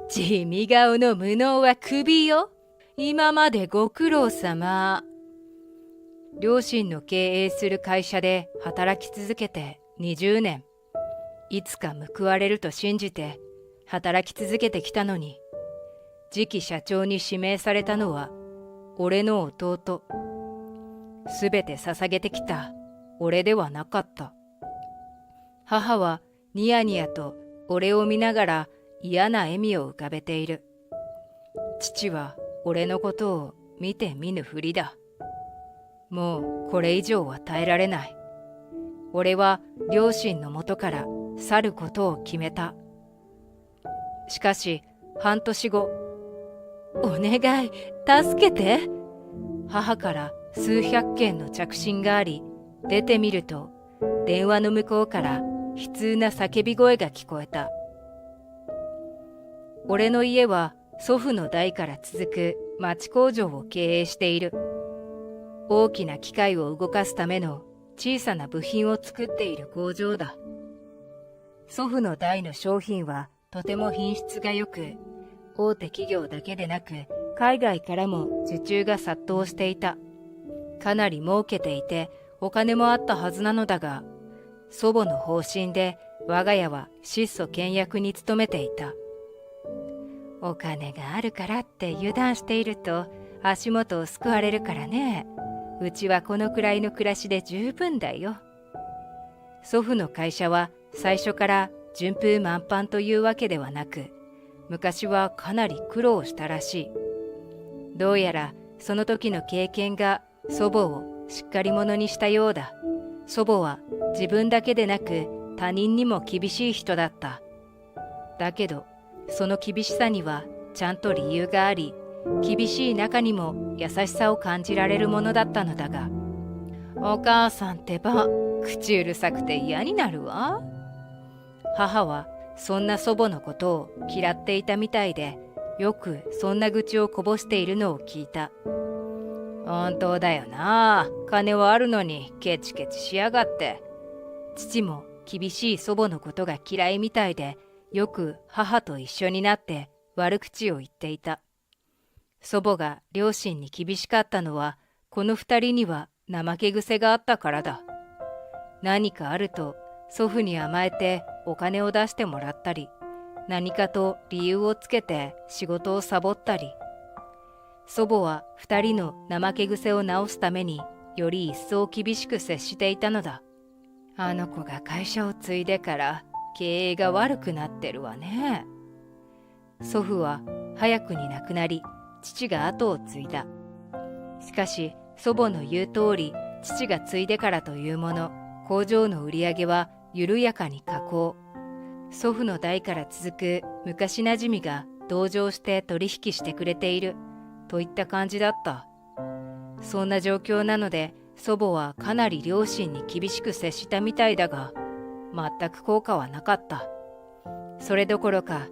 地味顔の無能は首よ。今までご苦労様。両親の経営する会社で働き続けて20年。いつか報われると信じて働き続けてきたのに、次期社長に指名されたのは俺の弟。すべて捧げてきた俺ではなかった。母はニヤニヤと俺を見ながら嫌な笑みを浮かべている。父は俺のことを見て見ぬふりだ。もうこれ以上は耐えられない。俺は両親のもとから去ることを決めた。しかし半年後、お願い、助けて。母から数百件の着信があり、出てみると電話の向こうから悲痛な叫び声が聞こえた。俺の家は祖父の代から続く町工場を経営している。大きな機械を動かすための小さな部品を作っている工場だ。祖父の代の商品はとても品質が良く、大手企業だけでなく海外からも受注が殺到していた。かなり儲けていてお金もあったはずなのだが、祖母の方針で我が家は質素倹約に努めていた。お金があるからって油断していると足元をすくわれるからね。うちはこのくらいの暮らしで十分だよ。祖父の会社は最初から順風満帆というわけではなく、昔はかなり苦労したらしい。どうやらその時の経験が祖母をしっかり者にしたようだ。祖母は自分だけでなく他人にも厳しい人だった。だけどその厳しさにはちゃんと理由があり、厳しい中にも優しさを感じられるものだったのだが、お母さんってば、口うるさくて嫌になるわ。母はそんな祖母のことを嫌っていたみたいで、よくそんな愚痴をこぼしているのを聞いた。本当だよな。金はあるのにケチケチしやがって。父も厳しい祖母のことが嫌いみたいで、よく母と一緒になって悪口を言っていた。祖母が両親に厳しかったのは、この二人には怠け癖があったからだ。何かあると祖父に甘えてお金を出してもらったり、何かと理由をつけて仕事をサボったり。祖母は二人の怠け癖を直すためにより一層厳しく接していたのだ。あの子が会社を継いでから経営が悪くなってるわね。祖父は早くに亡くなり、父が後を継いだ。しかし祖母の言う通り、父が継いでからというもの、工場の売り上げは緩やかに下降。祖父の代から続く昔なじみが同情して取引してくれているといった感じだった。そんな状況なので、祖母はかなり両親に厳しく接したみたいだが、全く効果はなかった。それどころか、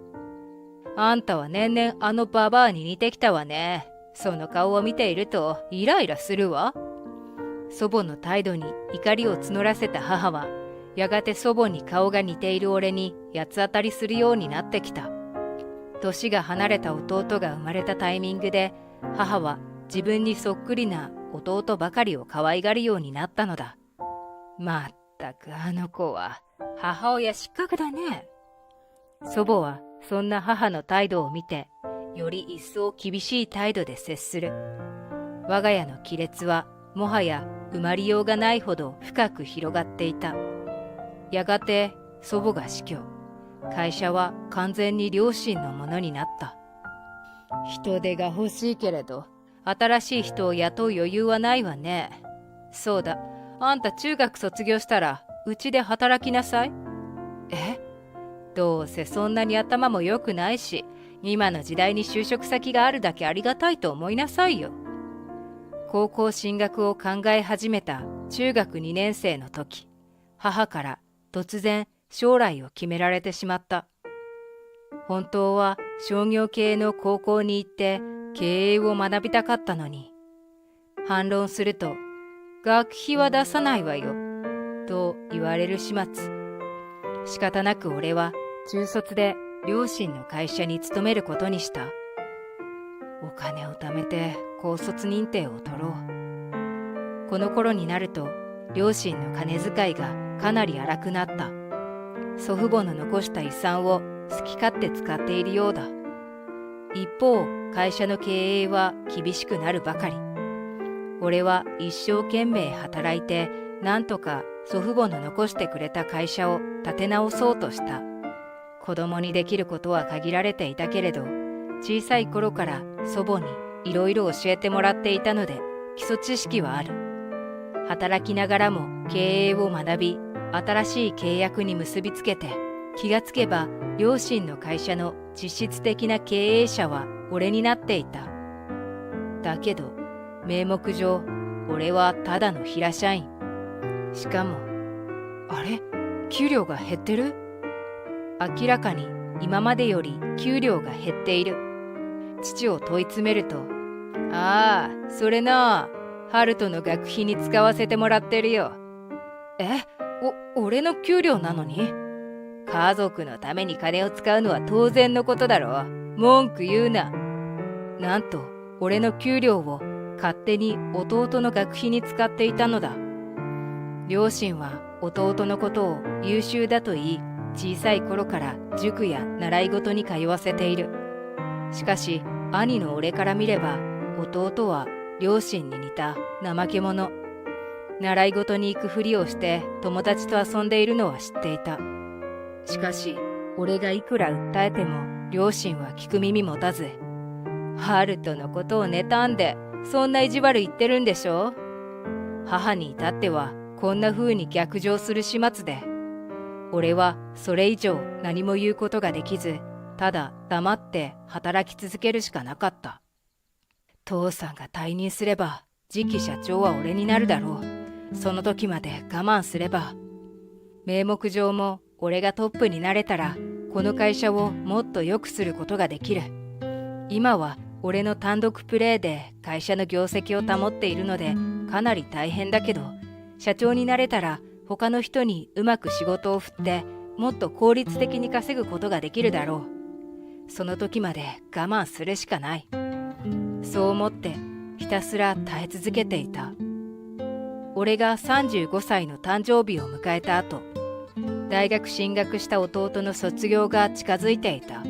あんたは年々あのババアに似てきたわね。その顔を見ているとイライラするわ。祖母の態度に怒りを募らせた母は、やがて祖母に顔が似ている俺に八つ当たりするようになってきた。年が離れた弟が生まれたタイミングで、母は自分にそっくりな弟ばかりを可愛がるようになったのだ。まったくあの子は母親失格だね。祖母はそんな母の態度を見て、より一層厳しい態度で接する。我が家の亀裂はもはや埋まりようがないほど深く広がっていた。やがて祖母が死去。会社は完全に両親のものになった。人手が欲しいけれど、新しい人を雇う余裕はないわね。そうだ、あんた中学卒業したらうちで働きなさい。え？どうせそんなに頭も良くないし、今の時代に就職先があるだけありがたいと思いなさいよ。高校進学を考え始めた中学2年生の時、母から突然将来を決められてしまった。本当は商業系の高校に行って経営を学びたかったのに、反論すると学費は出さないわよと言われる始末。仕方なく俺は中卒で両親の会社に勤めることにした。お金を貯めて高卒認定を取ろう。この頃になると、両親の金遣いがかなり荒くなった。祖父母の残した遺産を好き勝手使っているようだ。一方、会社の経営は厳しくなるばかり。俺は一生懸命働いて、なんとか祖父母の残してくれた会社を立て直そうとした。子供にできることは限られていたけれど、小さい頃から祖母にいろいろ教えてもらっていたので、基礎知識はある。働きながらも経営を学び、新しい契約に結びつけて、気がつけば両親の会社の実質的な経営者は俺になっていた。だけど、名目上、俺はただの平社員。しかも、あれ？給料が減ってる？明らかに今までより給料が減っている。父を問い詰めると、ああ、それな、ハルトの学費に使わせてもらってるよ。俺の給料なのに？家族のために金を使うのは当然のことだろう。文句言うな。なんと、俺の給料を勝手に弟の学費に使っていたのだ。両親は弟のことを優秀だと言い、小さい頃から塾や習い事に通わせている。しかし、兄の俺から見れば、弟は両親に似た怠け者。習い事に行くふりをして友達と遊んでいるのは知っていた。しかし、俺がいくら訴えても両親は聞く耳持たず、ハルトのことを妬んで、そんな意地悪言ってるんでしょ？母に至ってはこんな風に逆上する始末で、俺はそれ以上何も言うことができず、ただ黙って働き続けるしかなかった。父さんが退任すれば次期社長は俺になるだろう。その時まで我慢すれば。名目上も俺がトップになれたら、この会社をもっと良くすることができる。今は俺の単独プレーで会社の業績を保っているのでかなり大変だけど、社長になれたら他の人にうまく仕事を振ってもっと効率的に稼ぐことができるだろう。その時まで我慢するしかない。そう思ってひたすら耐え続けていた。俺が35歳の誕生日を迎えた後、大学進学した弟の卒業が近づいていた。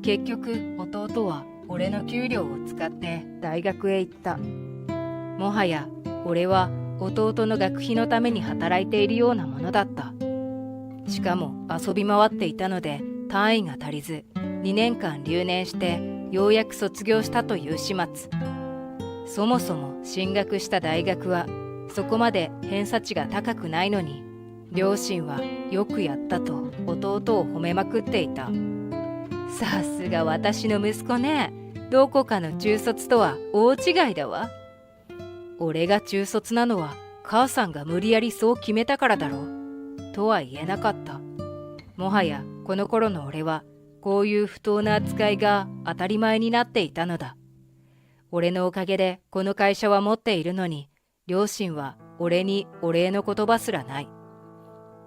結局弟は俺の給料を使って大学へ行った。もはや俺は弟の学費のために働いているようなものだった。しかも遊び回っていたので単位が足りず、2年間留年してようやく卒業したという始末。そもそも進学した大学はそこまで偏差値が高くないのに、両親はよくやったと弟を褒めまくっていた。さすが私の息子ね。どこかの中卒とは大違いだわ。俺が中卒なのは母さんが無理やりそう決めたからだろう。とは言えなかった。もはやこの頃の俺はこういう不当な扱いが当たり前になっていたのだ。俺のおかげでこの会社は持っているのに、両親は俺にお礼の言葉すらない。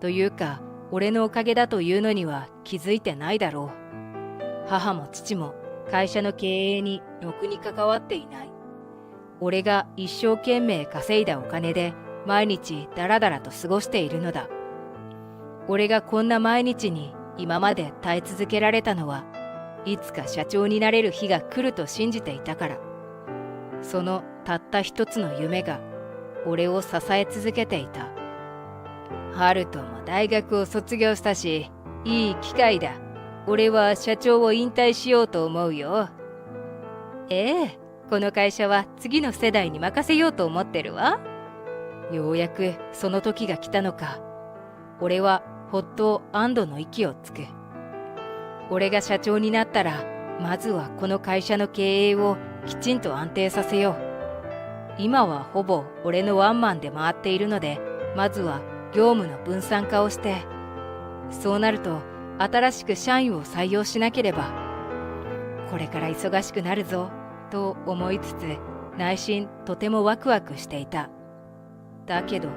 というか、俺のおかげだというのには気づいてないだろう。母も父も会社の経営にろくに関わっていない。俺が一生懸命稼いだお金で毎日ダラダラと過ごしているのだ。俺がこんな毎日に今まで耐え続けられたのは、いつか社長になれる日が来ると信じていたから。そのたった一つの夢が俺を支え続けていた。ハルトも大学を卒業したし、いい機会だ。俺は社長を引退しようと思うよ。この会社は次の世代に任せようと思ってるわ。ようやくその時が来たのか。俺はほっと安堵の息をつく。俺が社長になったら、まずはこの会社の経営をきちんと安定させよう。今はほぼ俺のワンマンで回っているので、まずは業務の分散化をして、そうなると新しく社員を採用しなければ。これから忙しくなるぞ、と思いつつ、内心とてもワクワクしていた。だけど、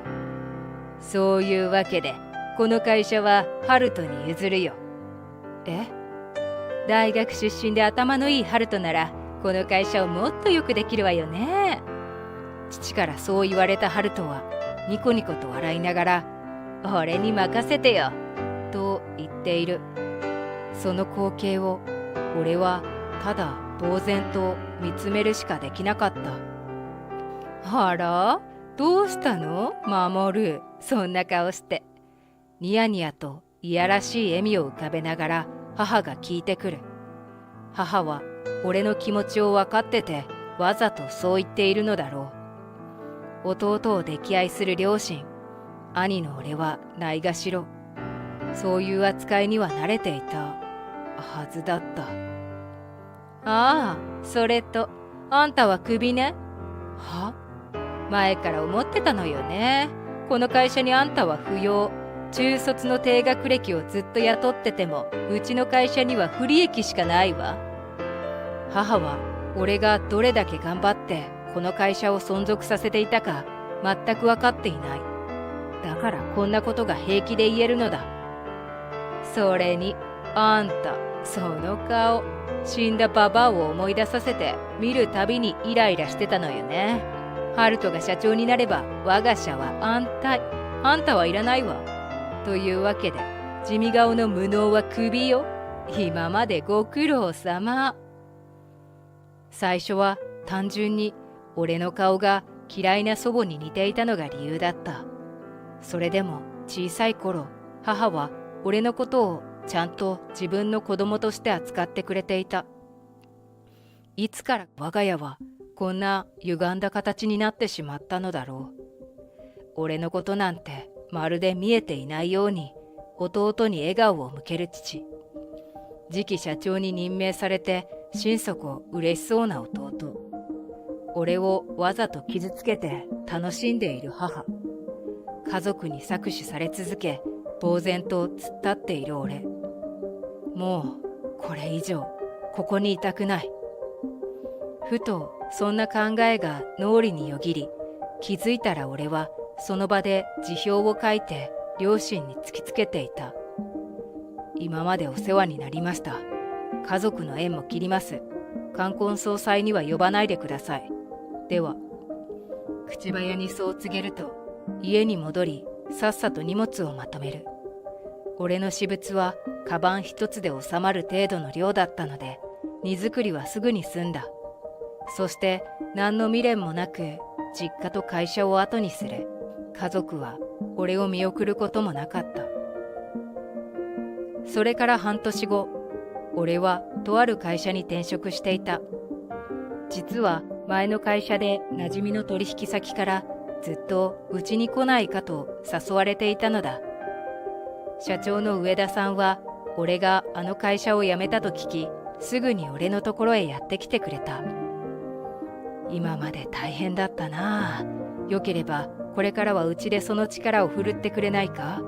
そういうわけで、この会社はハルトに譲るよ。大学出身で頭のいいハルトならこの会社をもっとよくできるわよね。父からそう言われたハルトはニコニコと笑いながら俺に任せてよと言っている。その光景を俺はただ呆然と見つめるしかできなかった。あら、どうしたの守る、そんな顔して。ニヤニヤといやらしい笑みを浮かべながら母が聞いてくる。母は俺の気持ちを分かっててわざとそう言っているのだろう。弟を溺愛する両親、兄の俺はないがしろ。そういう扱いには慣れていたはずだった。ああ、それとあんたはクビね。は？前から思ってたのよね。この会社にあんたは不要。中卒の低学歴をずっと雇っててもうちの会社には不利益しかないわ。母は俺がどれだけ頑張ってこの会社を存続させていたか全く分かっていない。だからこんなことが平気で言えるのだ。それにあんた、その顔、死んだババアを思い出させて見るたびにイライラしてたのよね。ハルトが社長になれば我が社は安泰。あんたはいらないわ。というわけで地味顔の無能はクビよ。今までご苦労様。最初は単純に俺の顔が嫌いな祖母に似ていたのが理由だった。それでも小さい頃、母は俺のことをちゃんと自分の子供として扱ってくれていた。いつから我が家はこんな歪んだ形になってしまったのだろう。俺のことなんてまるで見えていないように弟に笑顔を向ける父。次期社長に任命されて心底嬉しそうな弟。俺をわざと傷つけて楽しんでいる母。家族に搾取され続け呆然と突っ立っている俺。もうこれ以上ここにいたくない。ふとそんな考えが脳裏によぎり、気づいたら俺はその場で辞表を書いて両親に突きつけていた。今までお世話になりました。家族の縁も切ります。冠婚葬祭には呼ばないでください。では。口早にそう告げると、家に戻りさっさと荷物をまとめる。俺の私物はカバン一つで収まる程度の量だったので、荷造りはすぐに済んだ。そして何の未練もなく実家と会社を後にする。家族は俺を見送ることもなかった。それから半年後、俺はとある会社に転職していた。実は前の会社で馴染みの取引先からずっとうちに来ないかと誘われていたのだ。社長の上田さんは俺があの会社を辞めたと聞き、すぐに俺のところへやってきてくれた。今まで大変だったなあ。よければこれからはうちでその力を振るってくれないか。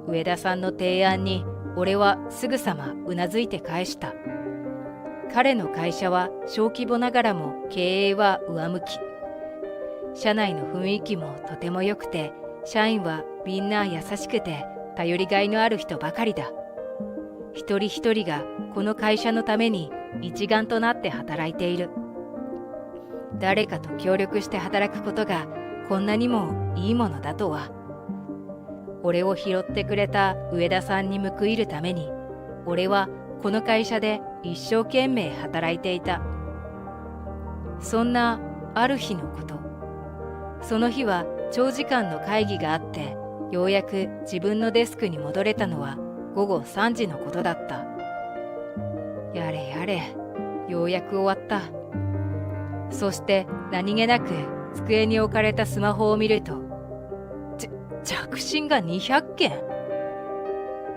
上田さんの提案に俺はすぐさまうなずいて返した。彼の会社は小規模ながらも経営は上向き。社内の雰囲気もとても良くて、社員はみんな優しくて頼りがいのある人ばかりだ。一人一人がこの会社のために一丸となって働いている。誰かと協力して働くことがこんなにもいいものだとは。俺を拾ってくれた上田さんに報いるために、俺はこの会社で一生懸命働いていた。そんなある日のこと。その日は長時間の会議があって、ようやく自分のデスクに戻れたのは午後3時のことだった。やれやれ、ようやく終わった。そして何気なく机に置かれたスマホを見ると、着信が200件。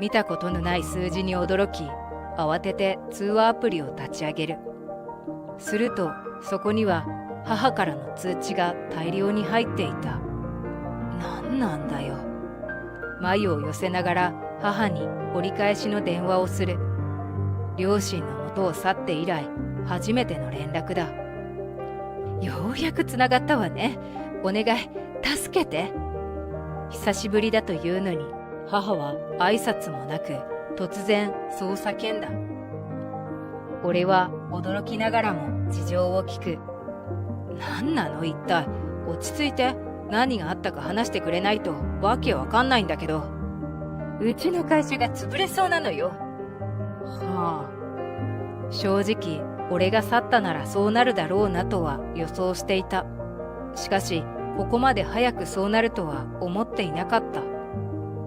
見たことのない数字に驚き、慌てて通話アプリを立ち上げる。するとそこには母からの通知が大量に入っていた。なんなんだよ。眉を寄せながら母に折り返しの電話をする。両親の元を去って以来初めての連絡だ。ようやくつながったわね。お願い、助けて。久しぶりだというのに、母は挨拶もなく突然そう叫んだ。俺は驚きながらも事情を聞く。何なの一体。落ち着いて。何があったか話してくれないとわけわかんないんだけど。うちの会社が潰れそうなのよ。はあ。正直、俺が去ったならそうなるだろうなとは予想していた。しかし、ここまで早くそうなるとは思っていなかった。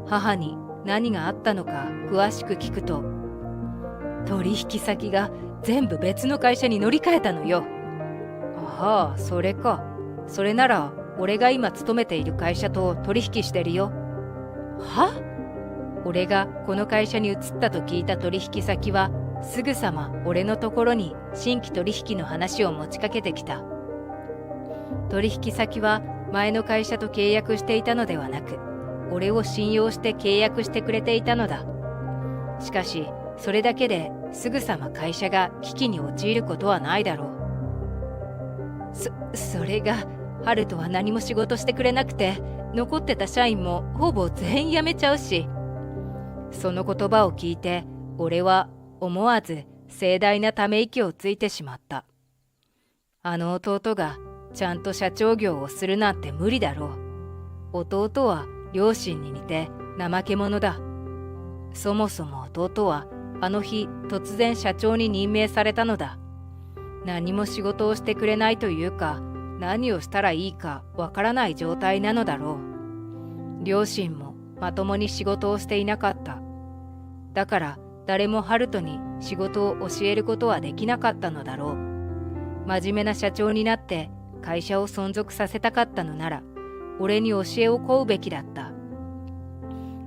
母に何があったのか詳しく聞くと、取引先が全部別の会社に乗り換えたのよ。ああ、それか。それなら、俺が今勤めている会社と取引してるよ。は？俺がこの会社に移ったと聞いた取引先は、すぐさま俺のところに新規取引の話を持ちかけてきた。取引先は前の会社と契約していたのではなく、俺を信用して契約してくれていたのだ。しかし、それだけですぐさま会社が危機に陥ることはないだろう。それが、ハルトは何も仕事してくれなくて、残ってた社員もほぼ全員辞めちゃうし。その言葉を聞いて、俺は思わず盛大なため息をついてしまった。あの弟がちゃんと社長業をするなんて無理だろう。弟は両親に似て怠け者だ。そもそも弟はあの日突然社長に任命されたのだ。何も仕事をしてくれないというか、何をしたらいいかわからない状態なのだろう。両親もまともに仕事をしていなかった。だから誰もハルトに仕事を教えることはできなかったのだろう。真面目な社長になって会社を存続させたかったのなら、俺に教えを請うべきだった。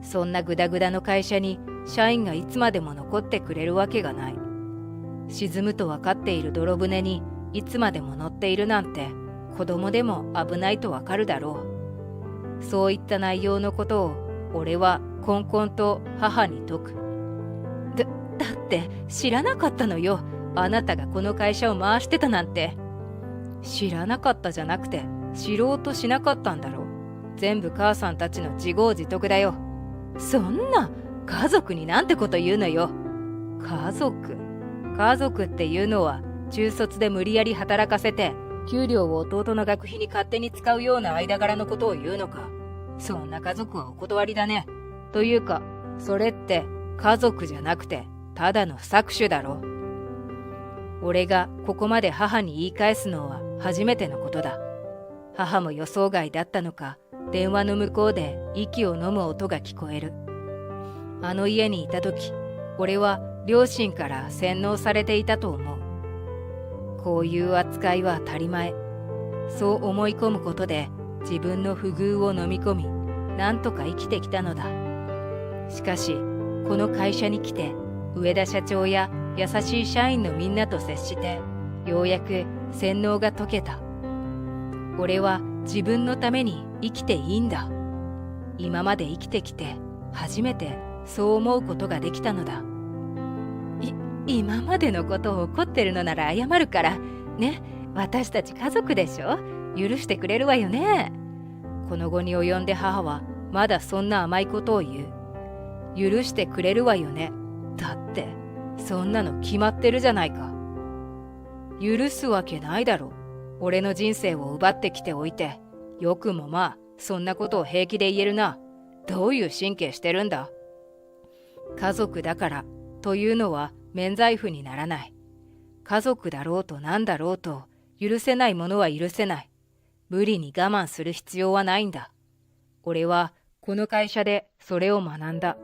そんなグダグダの会社に社員がいつまでも残ってくれるわけがない。沈むと分かっている泥船にいつまでも乗っているなんて、子供でも危ないと分かるだろう。そういった内容のことを俺はこんこんと母に説く。だって知らなかったのよ。あなたがこの会社を回してたなんて。知らなかったじゃなくて、知ろうとしなかったんだろう。全部母さんたちの自業自得だよ。そんな、家族になんてこと言うのよ。家族っていうのは中卒で無理やり働かせて給料を弟の学費に勝手に使うような間柄のことを言うのか。そんな家族はお断りだね。というか、それって家族じゃなくてただの搾取だろ。俺がここまで母に言い返すのは初めてのことだ。母も予想外だったのか、電話の向こうで息を飲む音が聞こえる。あの家にいた時、俺は両親から洗脳されていたと思う。こういう扱いは当たり前。そう思い込むことで自分の不遇を飲み込み、なんとか生きてきたのだ。しかし、この会社に来て、上田社長や優しい社員のみんなと接して、ようやく洗脳が解けた。俺は自分のために生きていいんだ。今まで生きてきて、初めてそう思うことができたのだ。今までのことを怒ってるのなら謝るから。ね、私たち家族でしょ？許してくれるわよね。この後に及んで母はまだそんな甘いことを言う。許してくれるわよね。だって、そんなの決まってるじゃないか。許すわけないだろ。俺の人生を奪ってきておいて、よくもまあ、そんなことを平気で言えるな。どういう神経してるんだ。家族だからというのは免罪符にならない。家族だろうと何だろうと、許せないものは許せない。無理に我慢する必要はないんだ。俺はこの会社でそれを学んだ。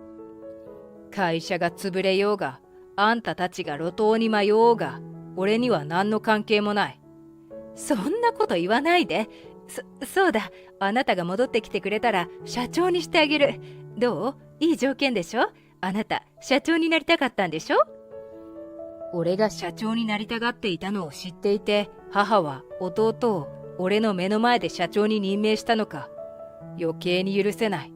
会社が潰れようが、あんたたちが路頭に迷おうが、俺には何の関係もない。そんなこと言わないで。そうだ、あなたが戻ってきてくれたら社長にしてあげる。どう？いい条件でしょ？あなた、社長になりたかったんでしょ？俺が社長になりたがっていたのを知っていて、母は弟を俺の目の前で社長に任命したのか。余計に許せない。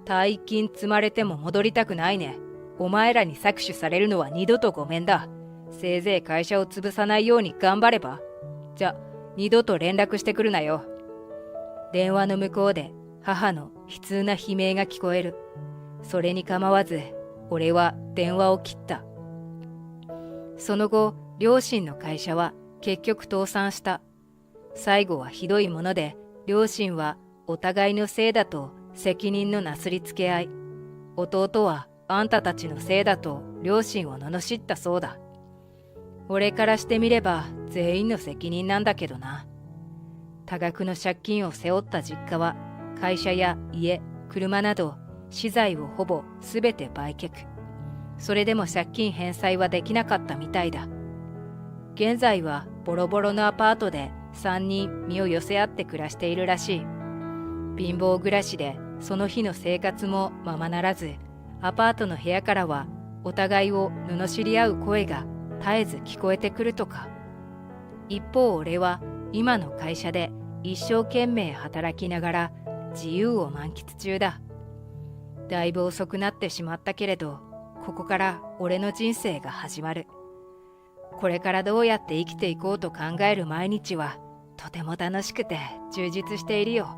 大金積まれても戻りたくないね。お前らに搾取されるのは二度とごめんだ。せいぜい会社を潰さないように頑張れば。じゃ、二度と連絡してくるなよ。電話の向こうで母の悲痛な悲鳴が聞こえる。それに構わず、俺は電話を切った。その後、両親の会社は結局倒産した。最後はひどいもので、両親はお互いのせいだと責任のなすりつけ合い、弟はあんたたちのせいだと両親を罵ったそうだ。俺からしてみれば全員の責任なんだけどな。多額の借金を背負った実家は会社や家、車など資材をほぼすべて売却。それでも借金返済はできなかったみたいだ。現在はボロボロのアパートで3人身を寄せ合って暮らしているらしい。貧乏暮らしでその日の生活もままならず、アパートの部屋からはお互いを罵り合う声が絶えず聞こえてくるとか。一方俺は今の会社で一生懸命働きながら自由を満喫中だ。だいぶ遅くなってしまったけれど、ここから俺の人生が始まる。これからどうやって生きていこうと考える毎日はとても楽しくて充実しているよ。